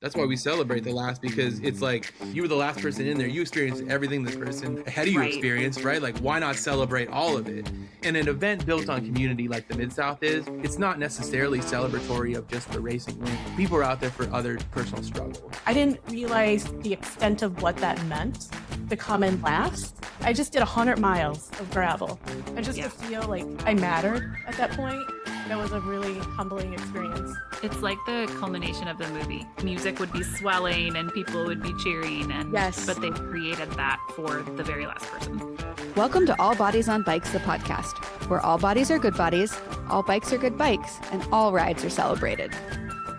That's why we celebrate the last, because it's like you were the last person in there. You experienced everything this person ahead of you experienced, right? Like, why not celebrate all of it? And an event built on community like the Mid-South is, it's not necessarily celebratory of just the racing win. People are out there for other personal struggles. I didn't realize the extent of what that meant to come in last. I just did 100 miles of gravel. And just to feel like I mattered at that point, that was a really humbling experience. It's like the culmination of the movie. Music would be swelling and people would be cheering, and yes, but they created that for the very last person. Welcome to All Bodies on Bikes, the podcast, where all bodies are good bodies, all bikes are good bikes, and all rides are celebrated.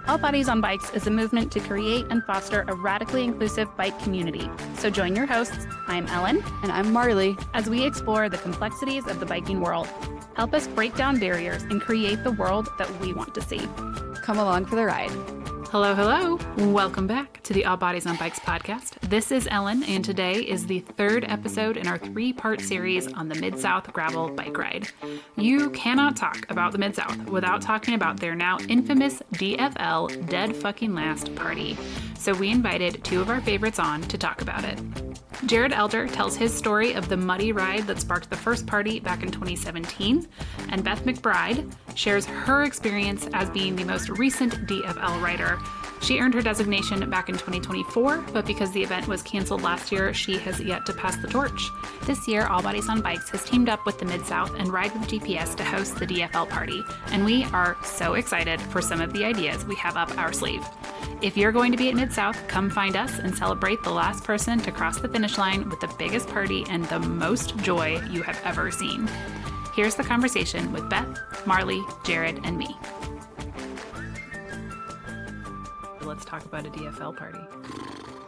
All Bodies on Bikes is a movement to create and foster a radically inclusive bike community. So join your hosts, I'm Ellen. And I'm Marley. As we explore the complexities of the biking world. Help us break down barriers and create the world that we want to see. Come along for the ride. Hello, hello. Welcome back to the All Bodies on Bikes podcast. This is Ellen, and today is the third episode in our three-part series on the Mid-South gravel bike ride. You cannot talk about the Mid-South without talking about their now infamous DFL Dead Fucking Last party. So we invited two of our favorites on to talk about it. Jarrod Alder tells his story of the muddy ride that sparked the first party back in 2017, and Beth McBride shares her experience as being the most recent DFL rider. She earned her designation back in 2024, but because the event was canceled last year, she has yet to pass the torch. This year, All Bodies on Bikes has teamed up with the Mid-South and Ride with GPS to host the DFL party, and we are so excited for some of the ideas we have up our sleeve. If you're going to be at Mid-South, come find us and celebrate the last person to cross the finish line with the biggest party and the most joy you have ever seen. Here's the conversation with Beth, Marley, Jarrod, and me. Let's talk about a DFL party.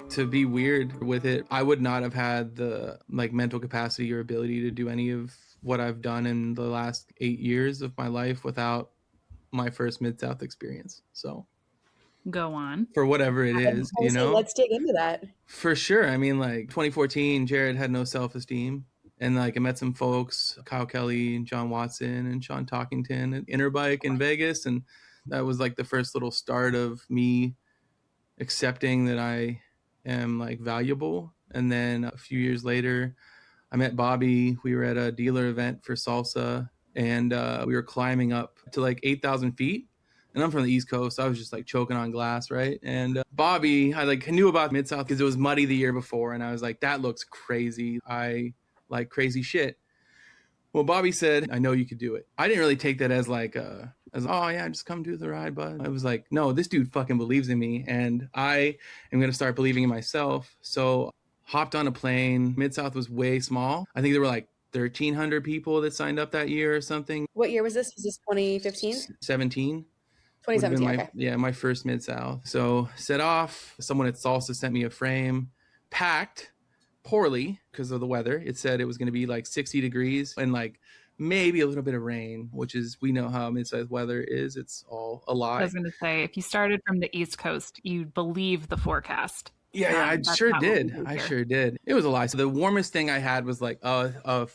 To be weird with it, I would not have had the mental capacity or ability to do any of what I've done in the last 8 years of my life without my first Mid-South experience. So go on. For whatever it is, you know? Let's dig into that. For sure. I mean, 2014, Jarrod had no self-esteem. And I met some folks, Kyle Kelly and John Watson and Sean Talkington at Interbike in Vegas. And that was the first little start of me accepting that I am valuable. And then a few years later, I met Bobby. We were at a dealer event for salsa, and we were climbing up to 8,000 feet. And I'm from the East Coast, so I was just choking on glass, right? And Bobby, I knew about Mid-South because it was muddy the year before, and I was like, that looks crazy. I like crazy shit. Well, Bobby said, I know you could do it. I didn't really take that as oh yeah, just come do the ride, bud. I was like, no, this dude fucking believes in me, and I am gonna start believing in myself. So hopped on a plane. Mid-South was way small. I think there were 1,300 people that signed up that year or something. What year was this? Was this 2015? 17. 2017, okay. Yeah, my first Mid-South. So set off. Someone at Salsa sent me a frame. Packed poorly because of the weather. It said it was going to be 60 degrees and maybe a little bit of rain, which is, we know how Mid-South weather is. It's all a lie. I was going to say, if you started from the East Coast, you believe the forecast. Yeah, I sure did. I sure did. It was a lie. So the warmest thing I had was a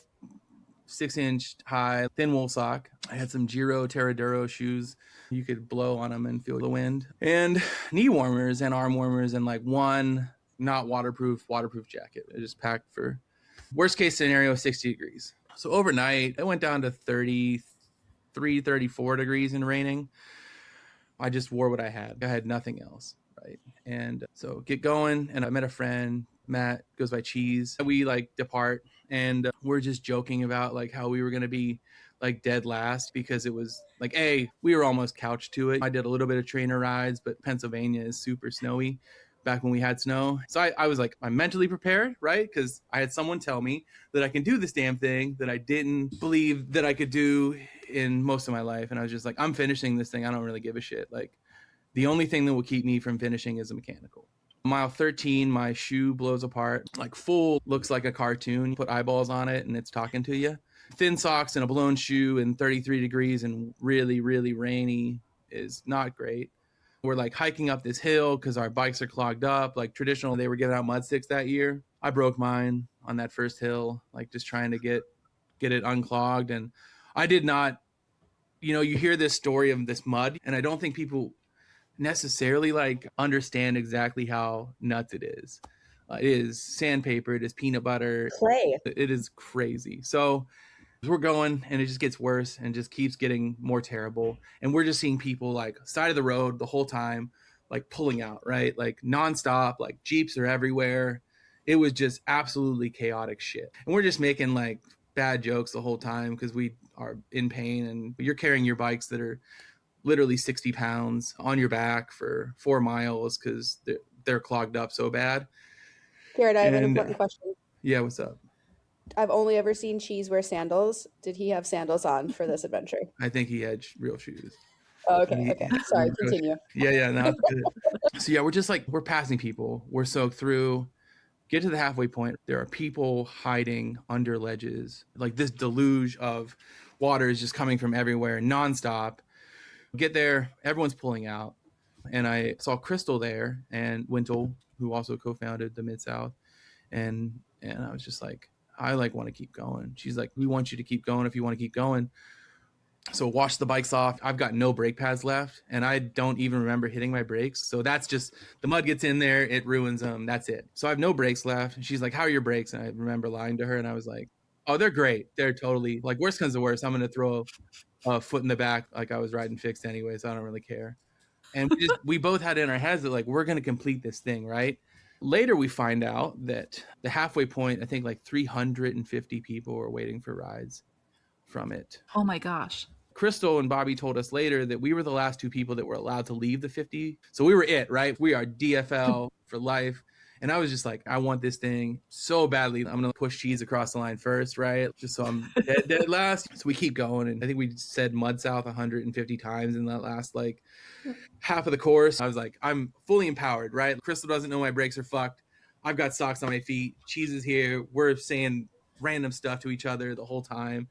6-inch high thin wool sock. I had some Giro Terraduro shoes. You could blow on them and feel the wind. And knee warmers and arm warmers and one not waterproof jacket. I just packed for worst case scenario, 60 degrees. So overnight, it went down to 33, 34 degrees and raining. I just wore what I had. I had nothing else, right? And so get going. And I met a friend, Matt, goes by Cheese. We depart, and we're just joking about how we were going to be dead last because it was we were almost couched to it. I did a little bit of trainer rides, but Pennsylvania is super snowy back when we had snow. So I was I'm mentally prepared, right? Because I had someone tell me that I can do this damn thing that I didn't believe that I could do in most of my life. And I was just I'm finishing this thing. I don't really give a shit. The only thing that will keep me from finishing is a mechanical. Mile 13, my shoe blows apart. Full looks like a cartoon. You put eyeballs on it and it's talking to you. Thin socks and a blown shoe and 33 degrees and really, really rainy is not great. We're hiking up this hill because our bikes are clogged up. Traditional, they were giving out mud sticks that year. I broke mine on that first hill, just trying to get it unclogged. And I did not, you hear this story of this mud, and I don't think people necessarily like understand exactly how nuts it is. It is sandpaper, it is peanut butter, Clay. it is crazy. So we're going and it just gets worse and just keeps getting more terrible. And we're just seeing people like side of the road the whole time, like pulling out, right? Like nonstop, like Jeeps are everywhere. It was just absolutely chaotic shit. And we're just making like bad jokes the whole time because we are in pain and you're carrying your bikes that are literally 60 pounds on your back for 4 miles because they're clogged up so bad. Jarrod, I have an And important question. yeah, what's up? I've only ever seen Cheese wear sandals. Did he have sandals on for this adventure? I think he had real shoes. Oh, okay. Sorry, continue. Yeah, no, it's good. So yeah, we're just like, we're passing people. We're soaked through, get to the halfway point. There are people hiding under ledges. Like this deluge of water is just coming from everywhere nonstop. Get there, everyone's pulling out. And I saw Crystal there and Wintle, who also co-founded the Mid-South. And I was just like, I like want to keep going. She's like, we want you to keep going if you want to keep going. So wash the bikes off. I've got no brake pads left and I don't even remember hitting my brakes. So that's just, the mud gets in there, it ruins them. That's it. So I have no brakes left. And she's like, how are your brakes? And I remember lying to her and I was like, oh, they're great. They're totally like, worst comes to worst, I'm going to throw a foot in the back. Like I was riding fixed anyway. So I don't really care. And we both had in our heads that like, we're going to complete this thing. Right. Later, we find out that the halfway point, I think like 350 people were waiting for rides from it. Oh my gosh. Crystal and Bobby told us later that we were the last 2 people that were allowed to leave the 50. So we were it, right? We are DFL for life. And I was just like, I want this thing so badly. I'm going to push Cheese across the line first, right? Just so I'm dead last. So we keep going. And I think we said Mud South 150 times in that last like half of the course. I was like, I'm fully empowered, right? Crystal doesn't know my brakes are fucked. I've got socks on my feet. Cheese is here. We're saying random stuff to each other the whole time.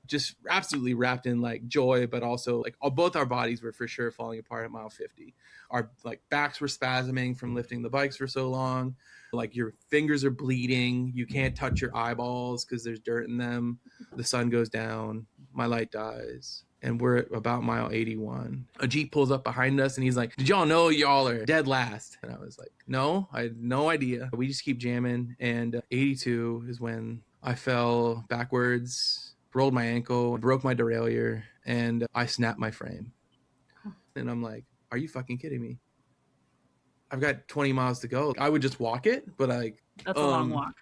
Just absolutely wrapped in like joy, but also like both our bodies were for sure falling apart at mile 50. Our like backs were spasming from lifting the bikes for so long. Like your fingers are bleeding. You can't touch your eyeballs because there's dirt in them. The sun goes down. My light dies. And we're at about mile 81. A Jeep pulls up behind us and he's like, did y'all know y'all are dead last? And I was like, no, I had no idea. We just keep jamming. And 82 is when I fell backwards, rolled my ankle, broke my derailleur, and I snapped my frame. And I'm like, are you fucking kidding me? I've got 20 miles to go. I would just walk it, but like... That's a long walk.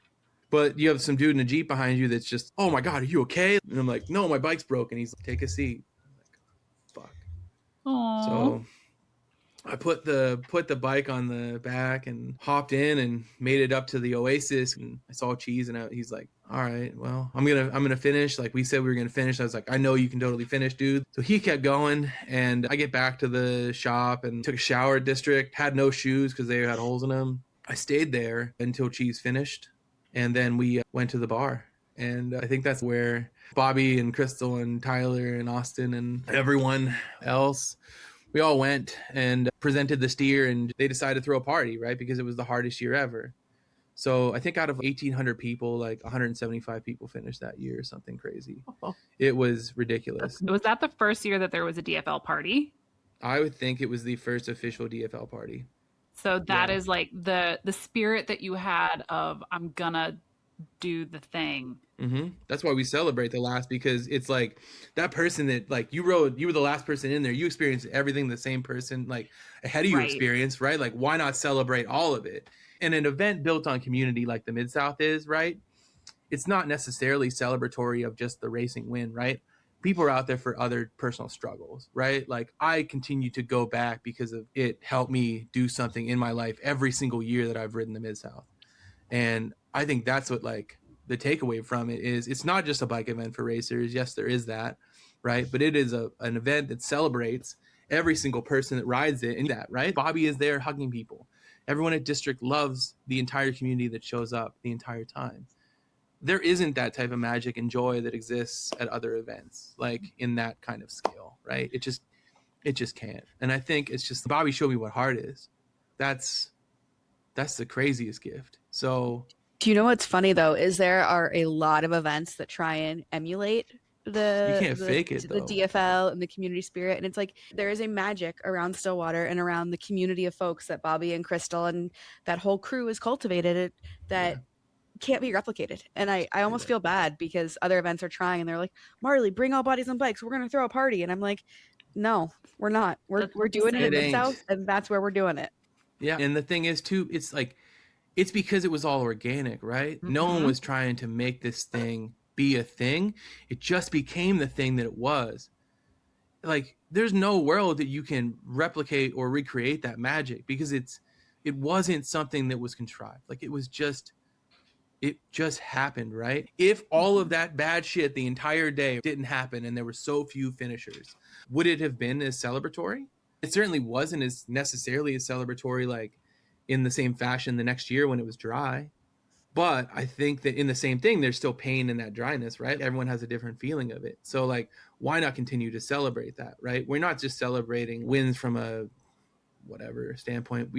But you have some dude in a Jeep behind you that's just, oh my God, are you okay? And I'm like, no, my bike's broken. He's like, take a seat. I'm like, fuck. Aww. So I put the bike on the back and hopped in and made it up to the Oasis. And I saw Cheese and he's like, all right, well, I'm gonna finish. Like we said we were gonna finish. I was like, I know you can totally finish, dude. So he kept going, and I get back to the shop and took a shower at District. Had no shoes because they had holes in them. I stayed there until Cheese finished, and then we went to the bar. And I think that's where Bobby and Crystal and Tyler and Austin and everyone else, we all went and presented the steer, and they decided to throw a party, right? Because it was the hardest year ever. So I think out of 1,800 people, like 175 people finished that year, or something crazy. Oh. It was ridiculous. Was that the first year that there was a DFL party? I would think it was the first official DFL party. So that is like the spirit that you had of, I'm gonna do the thing. Mm-hmm. That's why we celebrate the last, because it's like that person that like you were the last person in there. You experienced everything the same person like ahead of you experienced, right? Like why not celebrate all of it? And an event built on community like the Mid-South is, right? It's not necessarily celebratory of just the racing win, right? People are out there for other personal struggles, right? Like I continue to go back because of it helped me do something in my life every single year that I've ridden the Mid-South. And I think that's what like the takeaway from it is. It's not just a bike event for racers. Yes, there is that, right? But it is an event that celebrates every single person that rides it. And that, right? Bobby is there hugging people. Everyone at District loves the entire community that shows up the entire time. There isn't that type of magic and joy that exists at other events, like in that kind of scale, right? It just can't. And I think it's just Bobby showed me what hard is. That's the craziest gift. So do you know what's funny though, is there are a lot of events that try and emulate You can't fake it, the though. DFL and the community spirit. And it's like there is a magic around Stillwater and around the community of folks that Bobby and Crystal and that whole crew has cultivated that can't be replicated. And I almost feel bad because other events are trying and they're like, Marley, bring all bodies on bikes. We're going to throw a party. And I'm like, no, we're not. We're doing it It in ain't. Mid-South, and that's where we're doing it. Yeah. And the thing is, too, it's like, it's because it was all organic, right? No one was trying to make this thing be a thing. It just became the thing that it was. Like, there's no world that you can replicate or recreate that magic because it wasn't something that was contrived. Like, it just happened, right? If all of that bad shit the entire day didn't happen and there were so few finishers, would it have been as celebratory? It certainly wasn't as necessarily as celebratory, like in the same fashion the next year when it was dry. But I think that in the same thing, there's still pain in that dryness, right? Everyone has a different feeling of it. So like, why not continue to celebrate that, right? We're not just celebrating wins from a whatever standpoint.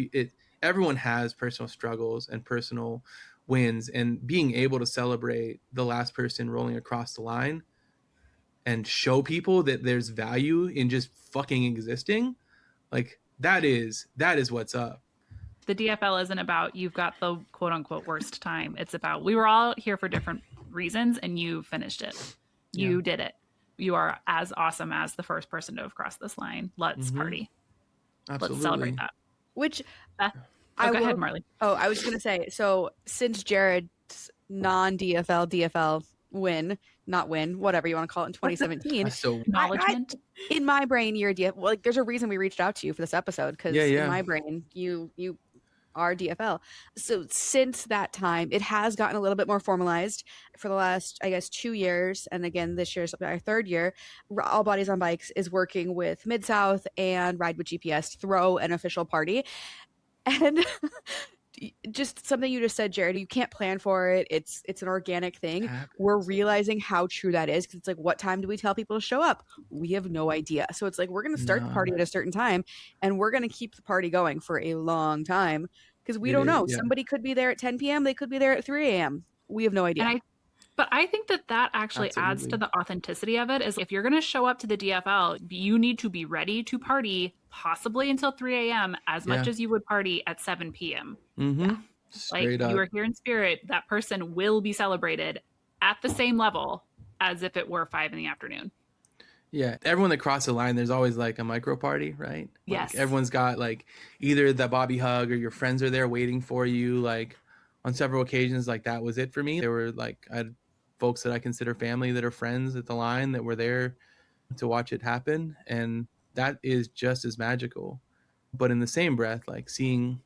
Everyone has personal struggles and personal wins, and being able to celebrate the last person rolling across the line and show people that there's value in just fucking existing, like that is what's up. The DFL isn't about you've got the quote unquote worst time. It's about we were all here for different reasons and you finished it. You did it. You are as awesome as the first person to have crossed this line. Let's party. Absolutely. Let's celebrate that. Which Beth? Go ahead, Marley. Oh, I was going to say, so since Jarrod's non-DFL, DFL win, whatever you want to call it in 2017. So Acknowledgement. In my brain, you're DFL. Like, there's a reason we reached out to you for this episode because in my brain, you are DFL. So since that time, it has gotten a little bit more formalized for the last, I guess, 2 years. And again, this year's our third year. All Bodies on Bikes is working with Mid-South and Ride with GPS to throw an official party. And just something you just said, Jarrod, you can't plan for it. It's an organic thing. We're realizing how true that is because it's like, what time do we tell people to show up? We have no idea. So it's like, we're going to start the party at a certain time and we're going to keep the party going for a long time because we don't know. Somebody could be there at 10 p.m. They could be there at 3 a.m. We have no idea. But I think that actually adds to the authenticity of it is if you're going to show up to the DFL, you need to be ready to party possibly until 3 a.m. as much as you would party at 7 p.m. Like you are here in spirit, that person will be celebrated at the same level as if it were 5 p.m. Yeah, everyone that crossed the line, there's always like a micro party, right? Yes. Like everyone's got like either the Bobby hug or your friends are there waiting for you. Like on several occasions, like that was it for me. There were like, I had folks that I consider family that are friends at the line that were there to watch it happen. And that is just as magical. But in the same breath, like seeing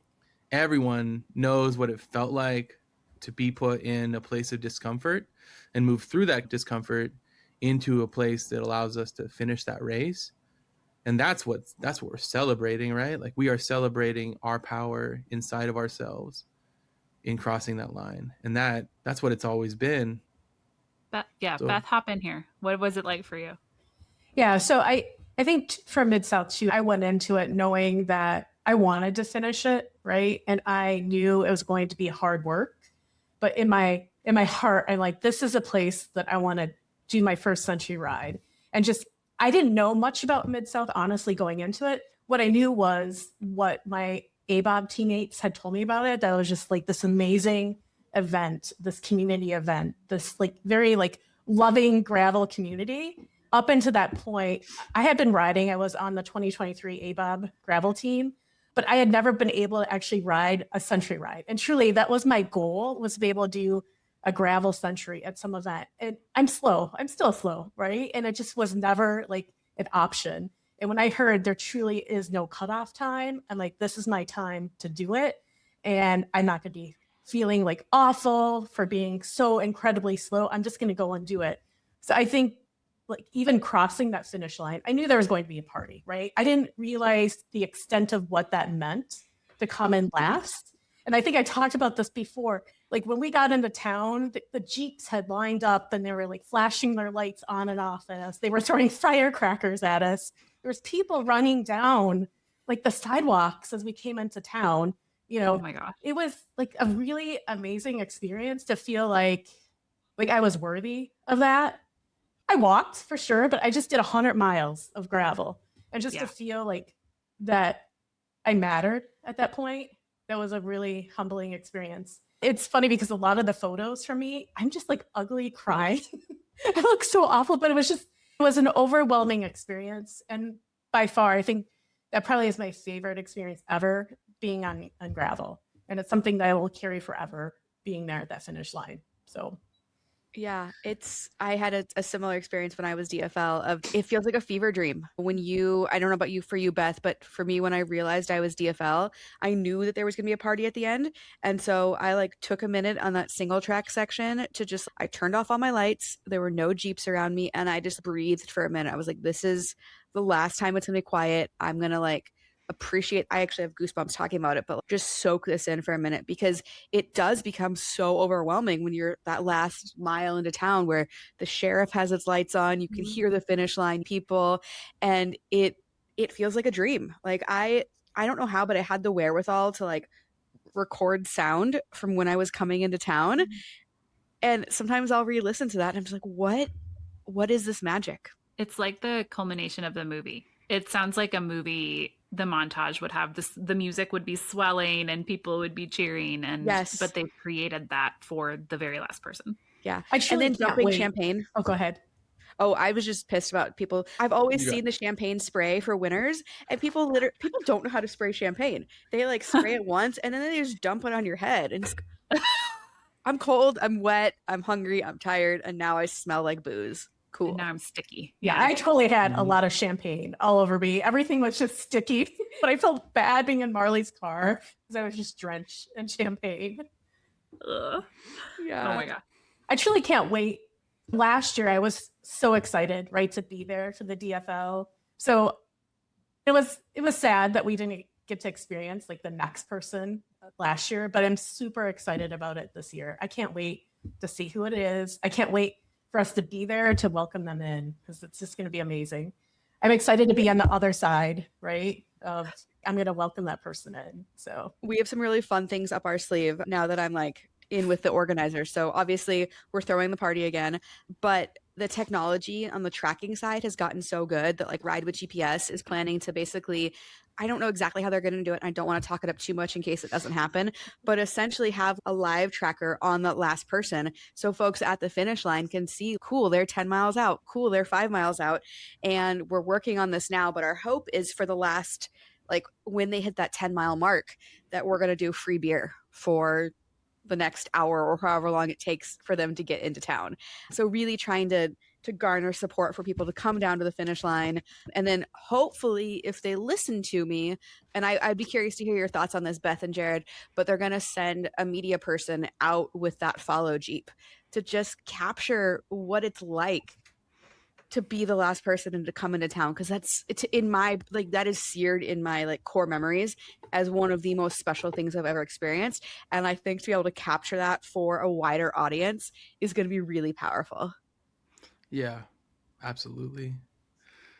everyone knows what it felt like to be put in a place of discomfort and move through that discomfort into a place that allows us to finish that race. And that's what we're celebrating, right? Like we are celebrating our power inside of ourselves in crossing that line. And that's what it's always been. Beth, hop in here. What was it like for you? Yeah, so I think for Mid-South too, I went into it knowing that I wanted to finish it, right? And I knew it was going to be hard work. But in my heart, I'm like, this is a place that I want to do my first century ride. And just, I didn't know much about Mid-South, honestly, going into it. What I knew was what my ABOB teammates had told me about it, that it was just like this amazing event, this community event, this like very like loving gravel community. Up until that point, I had been riding. I was on the 2023 ABOB gravel team, but I had never been able to actually ride a century ride. And truly, that was my goal, was to be able to do a gravel century at some event. And I'm slow. I'm still slow, right? And it just was never like an option. And when I heard there truly is no cutoff time, I'm like, this is my time to do it. And I'm not going to be feeling like awful for being so incredibly slow. I'm just going to go and do it. So I think like even crossing that finish line, I knew there was going to be a party, right? I didn't realize the extent of what that meant to come in last. And I think I talked about this before. Like when we got into town, the Jeeps had lined up and they were like flashing their lights on and off at us. They were throwing firecrackers at us. There was people running down like the sidewalks as we came into town. You know, oh my gosh. It was like a really amazing experience to feel like I was worthy of that. I walked for sure, but I just did 100 miles of gravel. And just to feel like that I mattered at that point, that was a really humbling experience. It's funny because a lot of the photos from me, I'm just like ugly crying. I look so awful, but it was an overwhelming experience. And by far, I think that probably is my favorite experience ever, being on gravel. And it's something that I will carry forever, being there at that finish line. So yeah, I had a similar experience when I was DFL of it feels like a fever dream when I don't know about you, for you, Beth, but for me, when I realized I was DFL, I knew that there was going to be a party at the end. And so I like took a minute on that single track section to I turned off all my lights. There were no Jeeps around me. And I just breathed for a minute. I was like, this is the last time it's going to be quiet. I'm going to like appreciate. I actually have goosebumps talking about it, but just soak this in for a minute, because it does become so overwhelming when you're that last mile into town where the sheriff has its lights on, you can hear the finish line people, and it feels like a dream. Like I don't know how, but I had the wherewithal to like record sound from when I was coming into town. And sometimes I'll re-listen to that and I'm just like, what is this magic? It's like the culmination of the movie. It sounds like a movie. The montage would have this, the music would be swelling and people would be cheering, and yes, but they created that for the very last person. Yeah. And then dumping champagne. Oh, go ahead. Oh, I was just pissed about people. I've always seen the champagne spray for winners, and people don't know how to spray champagne. They like spray it once and then they just dump it on your head. And I'm cold, I'm wet, I'm hungry, I'm tired, and now I smell like booze. Cool. And now I'm sticky. Yeah, I totally had a lot of champagne all over me. Everything was just sticky. But I felt bad being in Marley's car because I was just drenched in champagne. Ugh. Yeah. Oh my God. I truly can't wait. Last year, I was so excited, right, to be there for the DFL. So it was sad that we didn't get to experience like the next person last year, but I'm super excited about it this year. I can't wait to see who it is. I can't wait for us to be there to welcome them in, because it's just going to be amazing. I'm excited to be on the other side, right? I'm going to welcome that person in. So we have some really fun things up our sleeve now that I'm like in with the organizers. So obviously we're throwing the party again, but the technology on the tracking side has gotten so good that like Ride with GPS is planning to basically, I don't know exactly how they're going to do it. I don't want to talk it up too much in case it doesn't happen, but essentially have a live tracker on the last person. So folks at the finish line can see, cool, they're 10 miles out. Cool, they're 5 miles out. And we're working on this now, but our hope is for the last, like when they hit that 10-mile mark, that we're going to do free beer for the next hour or however long it takes for them to get into town. So really trying to garner support for people to come down to the finish line. And then hopefully if they listen to me, and I'd be curious to hear your thoughts on this, Beth and Jarrod, but they're going to send a media person out with that follow Jeep to just capture what it's like to be the last person and to come into town, because it's in my, like, that is seared in my like core memories as one of the most special things I've ever experienced. And I think to be able to capture that for a wider audience is going to be really powerful. Yeah, absolutely.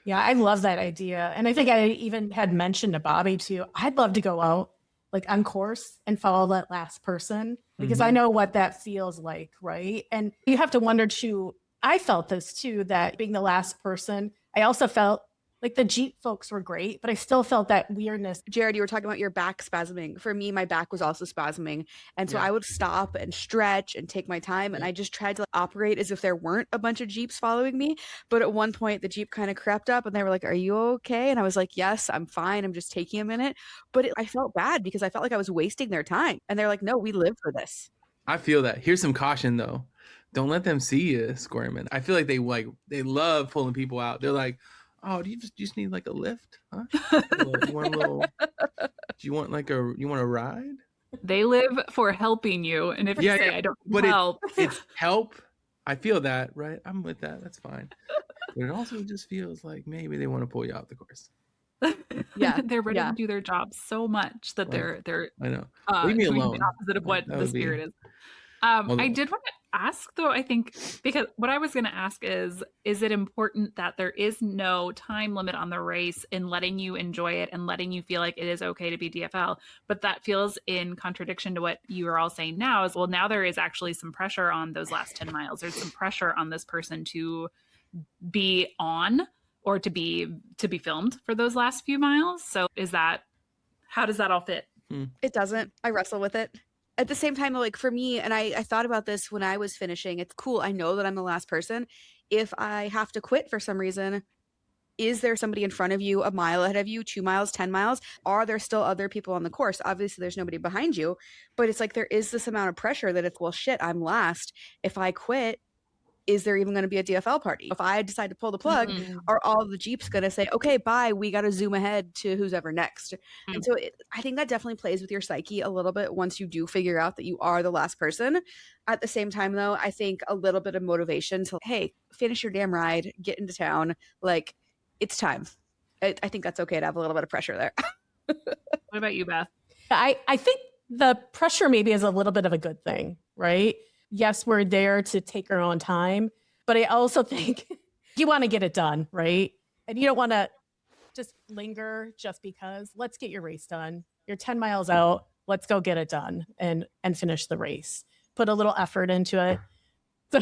Yeah, I love that idea. And I think I even had mentioned to Bobby too, I'd love to go out like on course and follow that last person, because I know what that feels like, right? And you have to wonder too, I felt this too, that being the last person, I also felt like the Jeep folks were great, but I still felt that weirdness. Jarrod, you were talking about your back spasming. For me, my back was also spasming. And so I would stop and stretch and take my time. And I just tried to operate as if there weren't a bunch of Jeeps following me. But at one point, the Jeep kind of crept up and they were like, "Are you okay?" And I was like, "Yes, I'm fine. I'm just taking a minute." But I felt bad because I felt like I was wasting their time. And they're like, "No, we live for this." I feel that. Here's some caution though. Don't let them see you squirming. I feel like they love pulling people out. They're like, "Oh, do you just need like a lift? Huh? You want a little? Do you want a ride?" They live for helping you, and if you say I don't need help, it's help. I feel that, right? I'm with that. That's fine. But it also just feels like maybe they want to pull you out the course. Yeah, they're ready to do their job so much that they're I know. Leave me alone. The opposite of what the spirit is. I did want to ask though, I think, because what I was going to ask is it important that there is no time limit on the race in letting you enjoy it and letting you feel like it is okay to be DFL? But that feels in contradiction to what you are all saying now is, well, now there is actually some pressure on those last 10 miles. There's some pressure on this person to be on or to be filmed for those last few miles. So how does that all fit? It doesn't. I wrestle with it. At the same time, like for me, and I thought about this when I was finishing, it's cool. I know that I'm the last person. If I have to quit for some reason, is there somebody in front of you, a mile ahead of you, 2 miles, 10 miles? Are there still other people on the course? Obviously, there's nobody behind you, but it's like there is this amount of pressure that it's, well, shit, I'm last. If I quit, is there even going to be a DFL party? If I decide to pull the plug, are all the Jeeps going to say, okay, bye, we got to zoom ahead to who's ever next? And so I think that definitely plays with your psyche a little bit once you do figure out that you are the last person. At the same time, though, I think a little bit of motivation to, hey, finish your damn ride, get into town. Like, it's time. I think that's okay to have a little bit of pressure there. What about you, Beth? I think the pressure maybe is a little bit of a good thing, right? Yes, we're there to take our own time, but I also think you want to get it done, right? And you don't want to just linger just because. Let's get your race done. You're 10 miles out. Let's go get it done and finish the race. Put a little effort into it. So,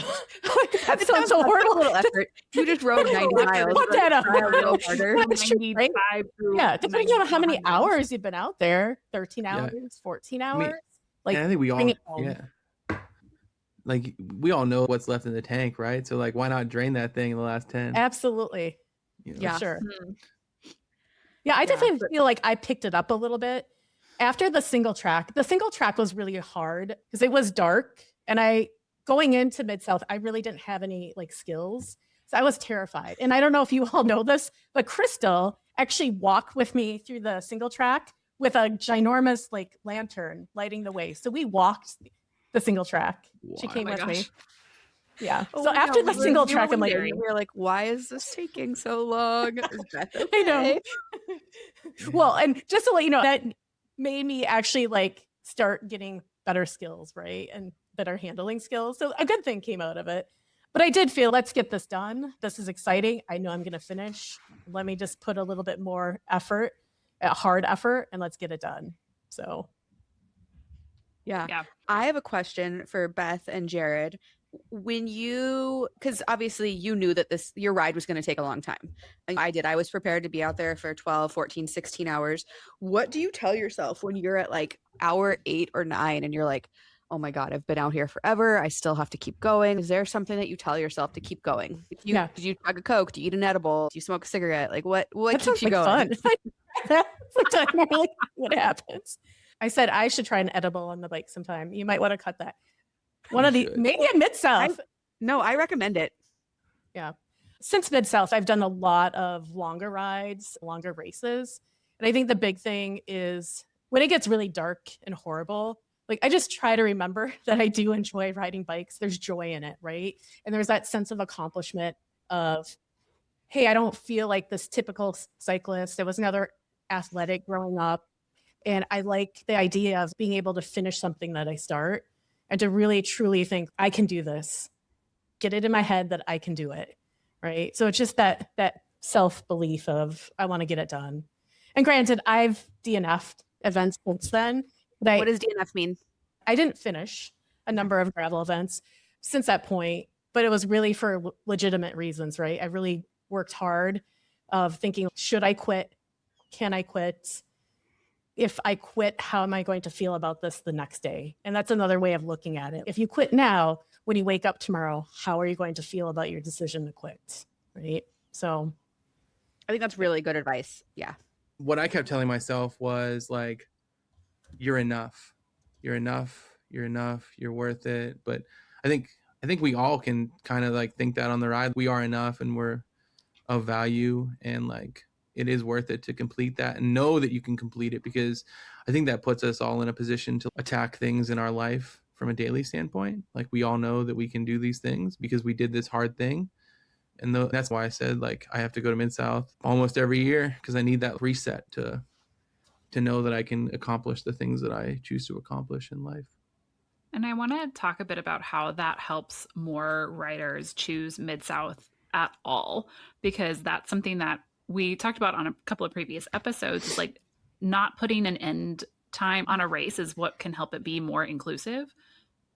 that sounds so horrible. A little effort. You just rode 90 miles. Put that up. A little harder. Yeah, depending on how many hours you've been out there, 13 hours, 14 hours. I think we all, like we all know what's left in the tank, right? So like, why not drain that thing in the last 10? Absolutely. You know? Yeah, sure. Yeah, I definitely feel like I picked it up a little bit after the single track. The single track was really hard because it was dark, and going into Mid-South, I really didn't have any like skills. So I was terrified. And I don't know if you all know this, but Crystal actually walked with me through the single track with a ginormous like lantern lighting the way. So we walked the single track. Wow. She came with me. Yeah. So after the single track, I'm like, we're like, why is this taking so long? Is Beth okay? I know. Well, and just to let you know, that made me actually like start getting better skills, right? And better handling skills. So a good thing came out of it. But I did feel, let's get this done. This is exciting. I know I'm going to finish. Let me just put a little bit more effort, a hard effort, and let's get it done. So. Yeah. I have a question for Beth and Jarrod. Because obviously you knew that your ride was going to take a long time. I did. I was prepared to be out there for 12, 14, 16 hours. What do you tell yourself when you're at like hour 8 or 9 and you're like, oh my God, I've been out here forever. I still have to keep going. Is there something that you tell yourself to keep going? Did you chug a Coke? Do you eat an edible? Do you smoke a cigarette? Like what keeps you going? Fun. That's really what happens. I said I should try an edible on the bike sometime. You might want to cut that. Maybe at Mid-South. No, I recommend it. Yeah. Since Mid-South, I've done a lot of longer rides, longer races. And I think the big thing is when it gets really dark and horrible, like I just try to remember that I do enjoy riding bikes. There's joy in it, right? And there's that sense of accomplishment of, hey, I don't feel like this typical cyclist. I was another athletic growing up. And I like the idea of being able to finish something that I start and to really, truly think I can do this, get it in my head that I can do it, right? So it's just that self-belief of I want to get it done. And granted, I've DNF'd events since then. What does DNF mean? I didn't finish a number of gravel events since that point, but it was really for legitimate reasons, right? I really worked hard of thinking, should I quit? Can I quit? If I quit, how am I going to feel about this the next day? And that's another way of looking at it. If you quit now, when you wake up tomorrow, how are you going to feel about your decision to quit, right? So I think that's really good advice. Yeah. What I kept telling myself was like, you're enough. You're enough. You're enough. You're worth it. But I think we all can kind of like think that on the ride. We are enough and we're of value, and like it is worth it to complete that and know that you can complete it, because I think that puts us all in a position to attack things in our life from a daily standpoint. Like we all know that we can do these things because we did this hard thing. And that's why I said like I have to go to Mid-South almost every year, because I need that reset to know that I can accomplish the things that I choose to accomplish in life. And I want to talk a bit about how that helps more riders choose Mid-South at all, because that's something that we talked about on a couple of previous episodes, is like not putting an end time on a race is what can help it be more inclusive.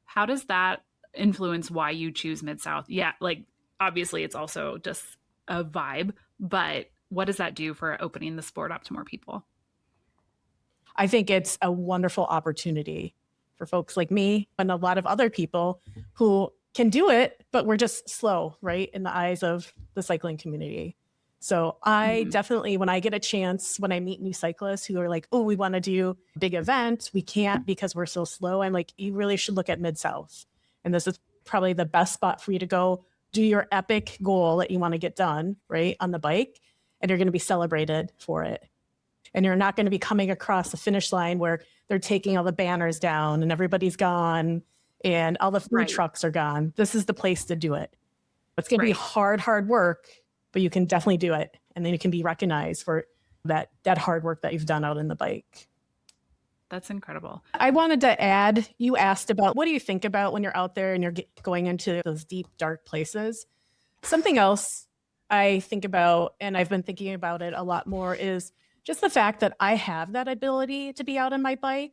How does that influence why you choose Mid-South? Yeah, like Obviously, it's also just a vibe, but what does that do for opening the sport up to more people? I think it's a wonderful opportunity for folks like me and a lot of other people who can do it, but we're just slow, right, in the eyes of the cycling community. So I definitely, when I get a chance, when I meet new cyclists who are like, oh, we want to do a big event, we can't because we're so slow. I'm like, you really should look at Mid-South. And this is probably the best spot for you to go do your epic goal that you want to get done, right, on the bike. And you're going to be celebrated for it. And you're not going to be coming across the finish line where they're taking all the banners down and everybody's gone and all the food trucks are gone. This is the place to do it. It's going to be hard work, but you can definitely do it. And then you can be recognized for that hard work that you've done out in the bike. That's incredible. I wanted to add, you asked about what do you think about when you're out there and you're going into those deep, dark places? Something else I think about, and I've been thinking about it a lot more, is just the fact that I have that ability to be out on my bike.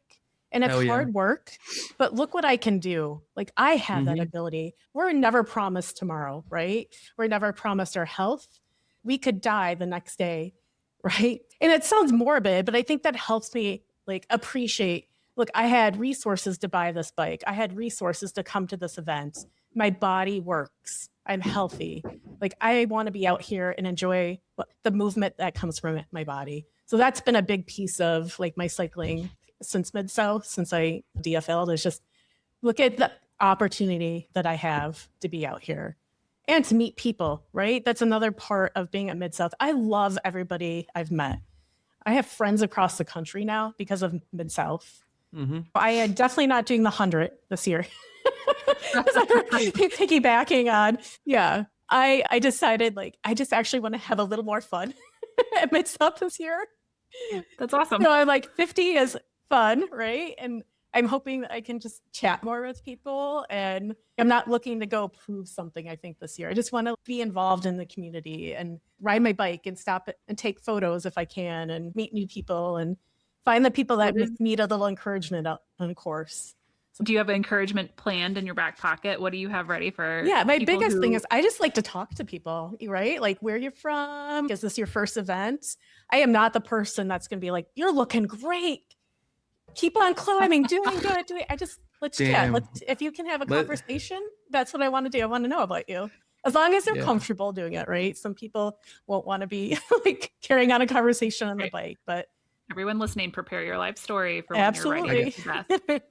And it's hard work, but look what I can do. Like, I have that ability. We're never promised tomorrow, right? We're never promised our health. We could die the next day, right? And it sounds morbid, but I think that helps me like appreciate, look, I had resources to buy this bike. I had resources to come to this event. My body works. I'm healthy. Like, I want to be out here and enjoy the movement that comes from my body. So that's been a big piece of like my cycling since Mid-South, since I DFL'd, is just look at the opportunity that I have to be out here and to meet people, right? That's another part of being at Mid-South. I love everybody I've met. I have friends across the country now because of Mid-South. I am definitely not doing the 100 this year. Piggybacking on, I decided like, I just actually want to have a little more fun at Mid-South this year. That's awesome. So I'm like, 50 is fun, right? And I'm hoping that I can just chat more with people, and I'm not looking to go prove something, I think, this year. I just want to be involved in the community and ride my bike and stop and take photos if I can and meet new people and find the people that need a little encouragement on course. Do you have encouragement planned in your back pocket? What do you have ready for? Yeah, my biggest thing is I just like to talk to people, right? Like, where you're from? Is this your first event? I am not the person that's going to be like, you're looking great. Keep on climbing, doing good. Let's chat. If you can have a conversation, that's what I want to do. I want to know about you. As long as they're comfortable doing it, right? Some people won't want to be like carrying on a conversation on the bike, but everyone listening, prepare your life story for absolutely. When you're ready.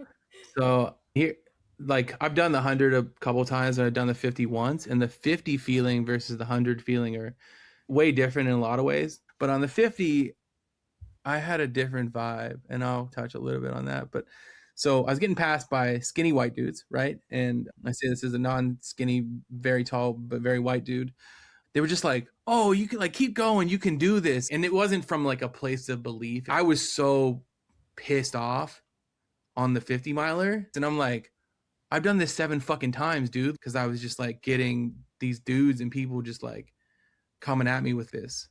So here, like, I've done the 100 a couple times and I've done the 50 once, and the 50 feeling versus the 100 feeling are way different in a lot of ways. But on the 50, I had a different vibe, and I'll touch a little bit on that. But so I was getting passed by skinny white dudes, right? And I say this is a non-skinny, very tall, but very white dude. They were just like, oh, you can like keep going, you can do this. And it wasn't from like a place of belief. I was so pissed off on the 50 miler. And I'm like, I've done this 7 fucking times, dude. Because I was just like getting these dudes and people just like coming at me with this,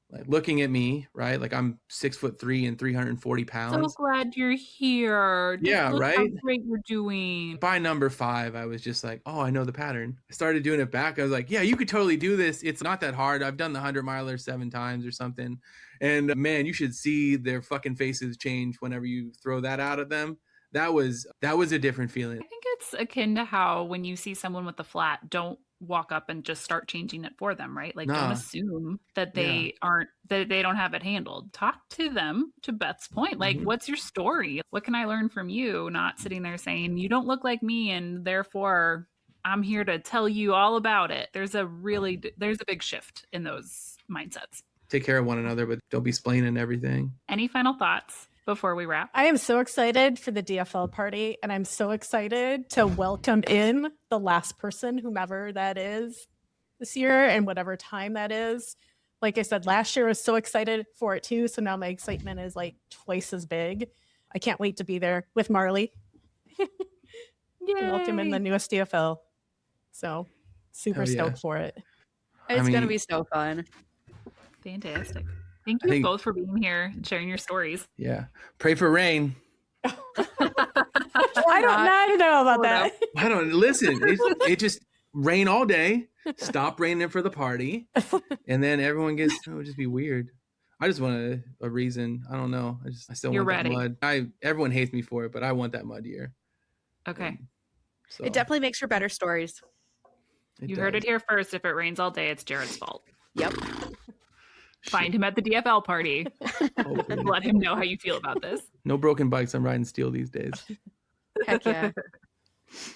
like looking at me, right? Like, I'm 6'3" and 340 pounds. So glad you're here. Look right? How great you're doing. By number 5, I was just like, oh, I know the pattern. I started doing it back. I was like, yeah, you could totally do this. It's not that hard. I've done the 100 miler 7 times or something. And man, you should see their fucking faces change whenever you throw that out at them. That was a different feeling. I think it's akin to how when you see someone with a flat, don't walk up and just start changing it for them, right? Like, don't assume that they don't have it handled. Talk to them, to Beth's point. Like, what's your story? What can I learn from you? Not sitting there saying, you don't look like me, and therefore I'm here to tell you all about it. There's a big shift in those mindsets. Take care of one another, but don't be splaining everything. Any final thoughts before we wrap? I am so excited for the DFL party, and I'm so excited to welcome in the last person, whomever that is this year and whatever time that is. Like I said, last year I was so excited for it too. So now my excitement is like twice as big. I can't wait to be there with Marley. Welcome in the newest DFL. So super stoked for it. It's going to be so fun. Fantastic. Thank you both for being here and sharing your stories. Yeah. Pray for rain. I don't know about that. I don't listen. It just rain all day. stop raining for the party, and then everyone gets. It would just be weird. I just want a reason. I don't know. I still You're want ready. that mud. Everyone hates me for it, but I want that mud year. Okay. So It definitely makes for better stories. You heard it here first. If it rains all day, it's Jarrod's fault. Yep. Find him at the DFL party. Let him know how you feel about this. No broken bikes. I'm riding steel these days. Heck yeah.